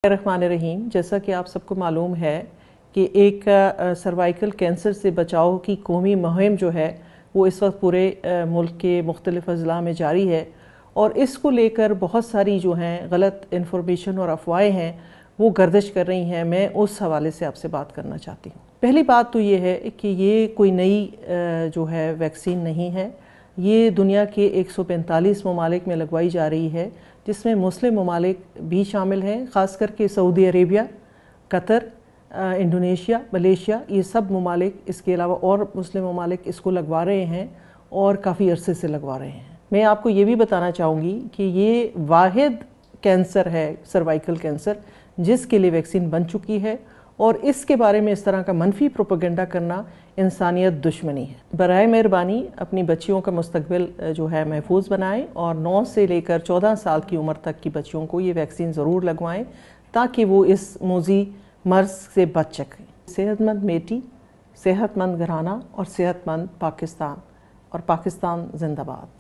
रहमान रहीम। जैसा कि आप सबको मालूम है कि एक सर्वाइकल कैंसर से बचाव की कौमी मुहिम जो है वो इस वक्त पूरे मुल्क के मुख्तलिफ अजला में जारी है और इसको लेकर बहुत सारी जो हैं गलत इन्फॉर्मेशन और अफवाहें हैं वो गर्दिश कर रही हैं। मैं उस हवाले से आपसे बात करना चाहती हूँ। पहली बात तो ये है कि ये कोई नई जो है वैक्सीन नहीं है। ये दुनिया के 145 ममालिक में लगवाई जा रही है, जिसमें मुस्लिम ममालिक भी शामिल हैं, ख़ास करके Saudi Arabia, Qatar, Indonesia, Malaysia. ये सब ममालिक, इसके अलावा और मुस्लिम ममालिक इसको लगवा रहे हैं और काफ़ी अरसे से लगवा रहे हैं। मैं आपको ये भी बताना चाहूँगी कि ये वाहिद कैंसर है, सर्वाइकल कैंसर, जिसके लिए वैक्सीन बन चुकी है और इसके बारे में इस तरह का मनफी प्रोपेगेंडा करना इंसानियत दुश्मनी है। बराए मेहरबानी अपनी बच्चियों का मुस्तकबिल जो है महफूज बनाएं और 9 से लेकर 14 साल की उम्र तक की बच्चियों को ये वैक्सीन ज़रूर लगवाएं ताकि वो इस मोजी मर्ज से बच सकें। सेहतमंद बेटी, सेहतमंद घराना और सेहतमंद पाकिस्तान, और पाकिस्तान जिंदाबाद।